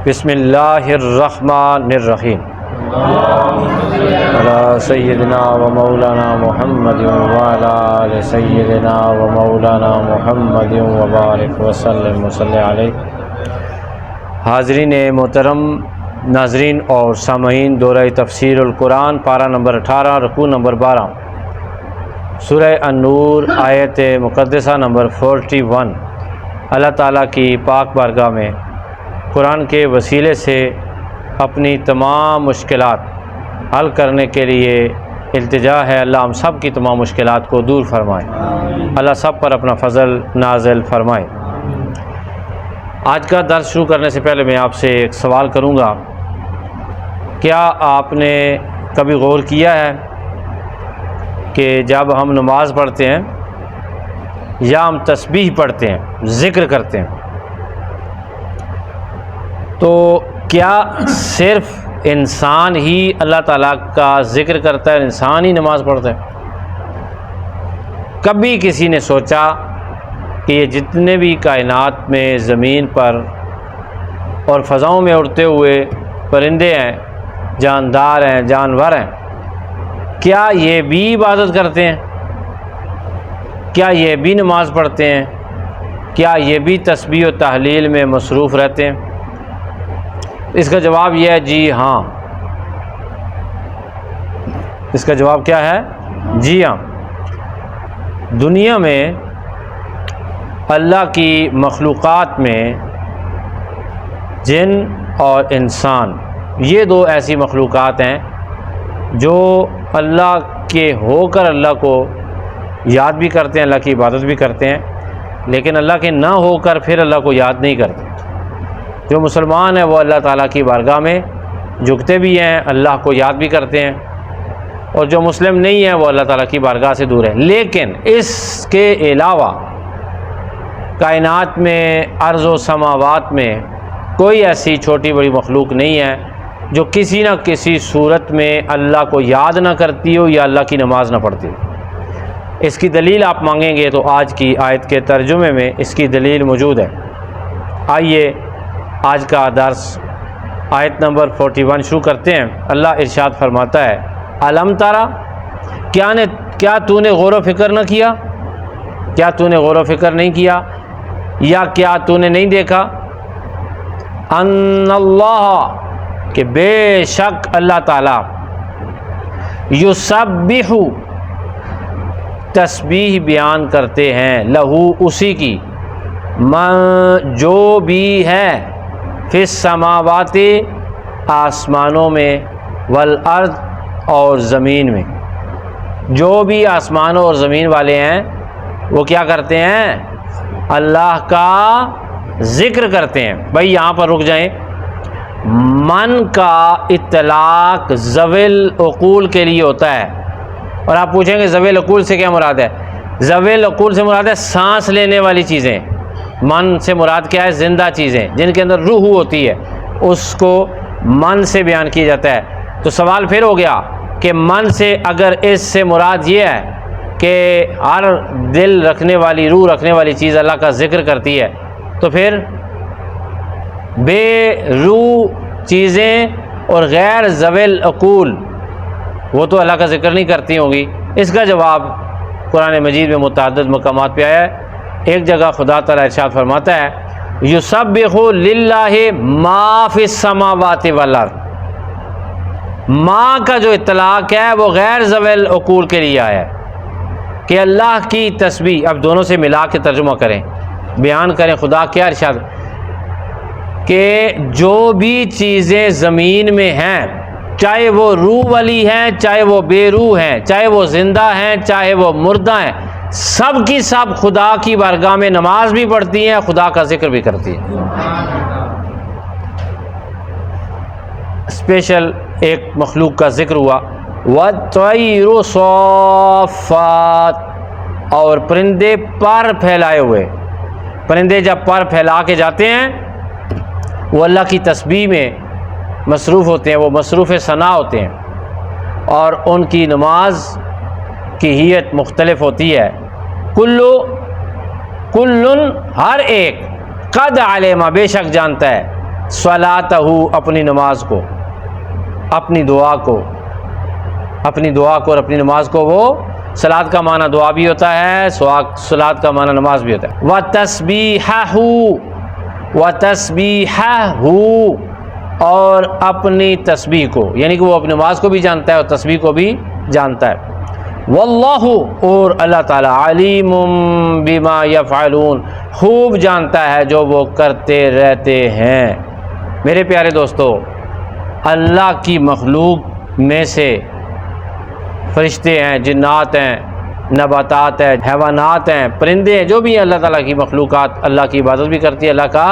بسم اللہ الرحمن الرحیم علی سیدنا و مولانا محمد وعلی آل سیدنا و مولانا محمد وبارک وسلم وصلی علیہ۔ حاضرین محترم، ناظرین اور سامعین، دورہ تفسیر القرآن پارہ نمبر 18 رکوع نمبر 12 سورہ النور آیت مقدسہ نمبر 41۔ اللہ تعالیٰ کی پاک بارگاہ میں قرآن کے وسیلے سے اپنی تمام مشکلات حل کرنے کے لیے التجا ہے۔ اللہ ہم سب کی تمام مشکلات کو دور فرمائے، اللہ سب پر اپنا فضل نازل فرمائے۔ آج کا درس شروع کرنے سے پہلے میں آپ سے ایک سوال کروں گا، کیا آپ نے کبھی غور کیا ہے کہ جب ہم نماز پڑھتے ہیں یا ہم تسبیح پڑھتے ہیں، ذکر کرتے ہیں، تو کیا صرف انسان ہی اللہ تعالیٰ کا ذکر کرتا ہے، انسان ہی نماز پڑھتا ہے؟ کبھی کسی نے سوچا کہ یہ جتنے بھی کائنات میں زمین پر اور فضاؤں میں اڑتے ہوئے پرندے ہیں، جاندار ہیں، جانور ہیں، کیا یہ بھی عبادت کرتے ہیں؟ کیا یہ بھی نماز پڑھتے ہیں؟ کیا یہ بھی تسبیح و تحلیل میں مصروف رہتے ہیں؟ اس کا جواب یہ ہے جی ہاں۔ اس کا جواب کیا ہے؟ جی ہاں۔ دنیا میں اللہ کی مخلوقات میں جن اور انسان، یہ دو ایسی مخلوقات ہیں جو اللہ کے ہو کر اللہ کو یاد بھی کرتے ہیں، اللہ کی عبادت بھی کرتے ہیں، لیکن اللہ کے نہ ہو کر پھر اللہ کو یاد نہیں کرتے۔ جو مسلمان ہیں وہ اللہ تعالیٰ کی بارگاہ میں جھکتے بھی ہیں، اللہ کو یاد بھی کرتے ہیں، اور جو مسلم نہیں ہیں وہ اللہ تعالیٰ کی بارگاہ سے دور ہیں۔ لیکن اس کے علاوہ کائنات میں، ارض و سماوات میں کوئی ایسی چھوٹی بڑی مخلوق نہیں ہے جو کسی نہ کسی صورت میں اللہ کو یاد نہ کرتی ہو یا اللہ کی نماز نہ پڑھتی ہو۔ اس کی دلیل آپ مانگیں گے تو آج کی آیت کے ترجمے میں اس کی دلیل موجود ہے۔ آئیے آج کا درس آیت نمبر 41 شروع کرتے ہیں۔ اللہ ارشاد فرماتا ہے، الم ترا، کیا تو نے غور و فکر نہ کیا؟ کیا تو نے غور و فکر نہیں کیا، یا کیا تو نے نہیں دیکھا؟ ان اللہ، کہ بے شک اللہ تعالیٰ، یسبح، تسبیح بیان کرتے ہیں، لہو، اسی کی، من، جو بھی ہے، فی السماوات، آسمانوں میں، والارض، اور زمین میں۔ جو بھی آسمانوں اور زمین والے ہیں وہ کیا کرتے ہیں؟ اللہ کا ذکر کرتے ہیں۔ بھائی یہاں پر رک جائیں۔ من کا اطلاق ذوی العقول کے لیے ہوتا ہے، اور آپ پوچھیں گے ذوی العقول سے کیا مراد ہے؟ ذوی العقول سے مراد ہے سانس لینے والی چیزیں۔ من سے مراد کیا ہے؟ زندہ چیزیں جن کے اندر روح ہوتی ہے، اس کو من سے بیان کیا جاتا ہے۔ تو سوال پھر ہو گیا کہ من سے اگر اس سے مراد یہ ہے کہ ہر دل رکھنے والی، روح رکھنے والی چیز اللہ کا ذکر کرتی ہے، تو پھر بے روح چیزیں اور غیر ذوی العقول وہ تو اللہ کا ذکر نہیں کرتی ہوں گی۔ اس کا جواب قرآن مجید میں متعدد مقامات پہ آیا ہے۔ ایک جگہ خدا تعالیٰ ارشاد فرماتا ہے، یسبح للہ ما فی السماوات والارض۔ ما کا جو اطلاق ہے وہ غیر ذوی العقول کے لیے آیا ہے کہ اللہ کی تسبیح، اب دونوں سے ملا کے ترجمہ کریں، بیان کریں خدا کیا ارشاد، کہ جو بھی چیزیں زمین میں ہیں، چاہے وہ روح والی ہیں، چاہے وہ بے روح ہیں، چاہے وہ زندہ ہیں، چاہے وہ مردہ ہیں، سب کی سب خدا کی بارگاہ میں نماز بھی پڑھتی ہیں، خدا کا ذکر بھی کرتی ہیں۔ اسپیشل ایک مخلوق کا ذکر ہوا، وَالطَّيْرُ صَافَّاتٍ، اور پرندے پر پھیلائے ہوئے۔ پرندے جب پر پھیلا کے جاتے ہیں وہ اللہ کی تسبیح میں مصروف ہوتے ہیں، وہ مصروف ثنا ہوتے ہیں، اور ان کی نماز کی حیت مختلف ہوتی ہے۔ کلن، ہر ایک، قد علم، بے شک جانتا ہے، صلاتہ اپنی نماز کو، اپنی دعا کو اور اپنی نماز کو، وہ صلات کا معنی دعا بھی ہوتا ہے، صلات کا معنی نماز بھی ہوتا ہے، وَتَسْبِيحَهُ اور اپنی تسبیح کو، یعنی کہ وہ اپنی نماز کو بھی جانتا ہے اور تسبیح کو بھی جانتا ہے۔ واللہ اور اللہ تعالیٰ علیم بما یفعلون خوب جانتا ہے جو وہ کرتے رہتے ہیں۔ میرے پیارے دوستو، اللہ کی مخلوق میں سے فرشتے ہیں، جنات ہیں، نباتات ہیں، حیوانات ہیں، پرندے ہیں، جو بھی ہیں اللہ تعالیٰ کی مخلوقات اللہ کی عبادت بھی کرتی ہے، اللہ کا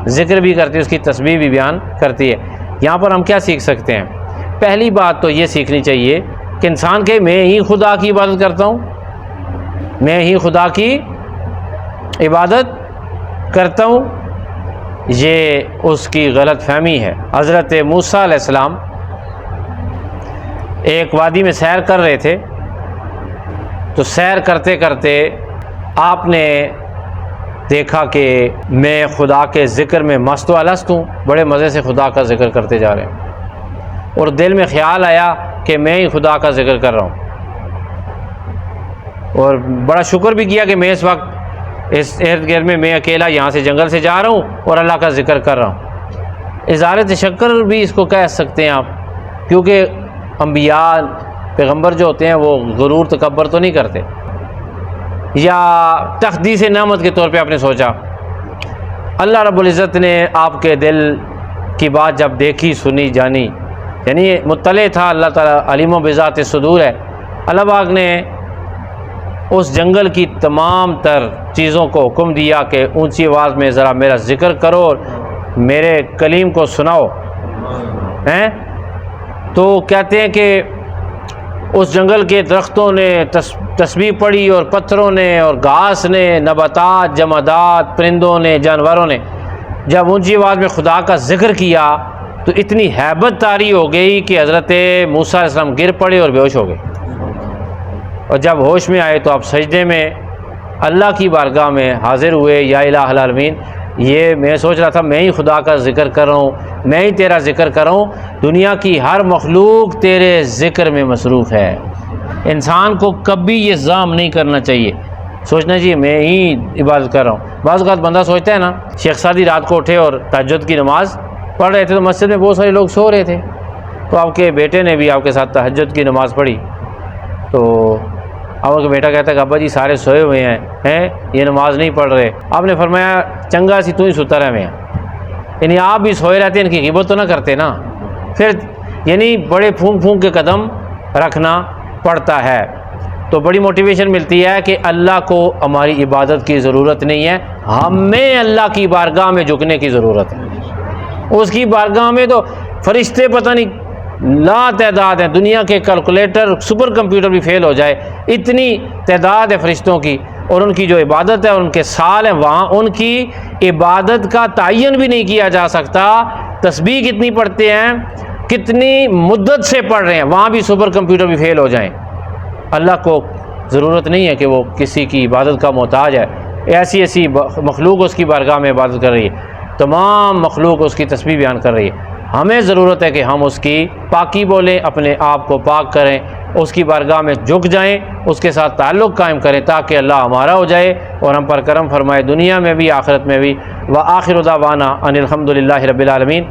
ذکر بھی کرتی ہے، اس کی تسبیح بھی بیان کرتی ہے۔ یہاں پر ہم کیا سیکھ سکتے ہیں؟ پہلی بات تو یہ سیکھنی چاہیے کہ انسان کہ میں ہی خدا کی عبادت کرتا ہوں، میں ہی خدا کی عبادت کرتا ہوں، یہ اس کی غلط فہمی ہے۔ حضرت موسیٰ علیہ السلام ایک وادی میں سیر کر رہے تھے، تو سیر کرتے کرتے آپ نے دیکھا کہ میں خدا کے ذکر میں مست و الست ہوں، بڑے مزے سے خدا کا ذکر کرتے جا رہے ہیں، اور دل میں خیال آیا کہ میں ہی خدا کا ذکر کر رہا ہوں، اور بڑا شکر بھی کیا کہ میں اس وقت اس ارد گرد میں اکیلا یہاں سے جنگل سے جا رہا ہوں اور اللہ کا ذکر کر رہا ہوں۔ اظہار تشکر بھی اس کو کہہ سکتے ہیں آپ، کیونکہ انبیاء پیغمبر جو ہوتے ہیں وہ غرور تکبر تو نہیں کرتے، یا تقدیس نعمت کے طور پہ آپ نے سوچا۔ اللہ رب العزت نے آپ کے دل کی بات جب دیکھی، سنی، جانی، یعنی مطلع تھا، اللہ تعالیٰ علیم و بذات صدور ہے، اللہ پاک نے اس جنگل کی تمام تر چیزوں کو حکم دیا کہ اونچی آواز میں ذرا میرا ذکر کرو اور میرے کلیم کو سناؤ ہیں۔ تو کہتے ہیں کہ اس جنگل کے درختوں نے تسبیح پڑھی، اور پتھروں نے، اور گھاس نے، نباتات، جمادات، پرندوں نے، جانوروں نے جب اونچی آواز میں خدا کا ذکر کیا تو اتنی ہیبت طاری ہو گئی کہ حضرت موسیٰ علیہ السلام گر پڑے اور بے ہوش ہو گئے، اور جب ہوش میں آئے تو آپ سجدے میں اللہ کی بارگاہ میں حاضر ہوئے، یا الہ العالمین، یہ میں سوچ رہا تھا میں ہی خدا کا ذکر کر رہا ہوں، میں ہی تیرا ذکر کر رہا ہوں، دنیا کی ہر مخلوق تیرے ذکر میں مصروف ہے۔ انسان کو کبھی یہ ظام نہیں کرنا چاہیے، سوچنا چاہیے میں ہی عبادت کر رہا ہوں۔ بعض اوقات بندہ سوچتا ہے نا، شیخ سعدی رات کو اٹھے اور تہجد کی نماز پڑھ رہے تھے، تو مسجد میں بہت سارے لوگ سو رہے تھے، تو آپ کے بیٹے نے بھی آپ کے ساتھ تہجد کی نماز پڑھی، تو آپ کا بیٹا کہتا ہے کہ ابا جی سارے سوئے ہوئے ہیں یہ نماز نہیں پڑھ رہے۔ آپ نے فرمایا چنگا سی تو ہی ستا رہے میں، یعنی آپ بھی سوئے رہتے ہیں، ان کی غیبت تو نہ کرتے نا، پھر یعنی بڑے پھونک پھونک کے قدم رکھنا پڑتا ہے۔ تو بڑی موٹیویشن ملتی ہے کہ اللہ کو ہماری عبادت کی ضرورت نہیں ہے، ہمیں اللہ کی بارگاہ میں جھکنے کی ضرورت ہے۔ اس کی بارگاہ میں تو فرشتے پتہ نہیں لا تعداد ہیں، دنیا کے کیلکولیٹر، سپر کمپیوٹر بھی فیل ہو جائے، اتنی تعداد ہے فرشتوں کی، اور ان کی جو عبادت ہے اور ان کے سال ہیں، وہاں ان کی عبادت کا تعین بھی نہیں کیا جا سکتا۔ تسبیح کتنی پڑھتے ہیں، کتنی مدت سے پڑھ رہے ہیں، وہاں بھی سپر کمپیوٹر بھی فیل ہو جائیں۔ اللہ کو ضرورت نہیں ہے کہ وہ کسی کی عبادت کا محتاج ہے، ایسی مخلوق اس کی بارگاہ میں عبادت کر رہی ہے، تمام مخلوق اس کی تسبیح بیان کر رہی ہے۔ ہمیں ضرورت ہے کہ ہم اس کی پاکی بولیں، اپنے آپ کو پاک کریں، اس کی بارگاہ میں جھک جائیں، اس کے ساتھ تعلق قائم کریں، تاکہ اللہ ہمارا ہو جائے اور ہم پر کرم فرمائے، دنیا میں بھی آخرت میں بھی۔ وآخر دعوانا ان الحمد للہ رب العالمین۔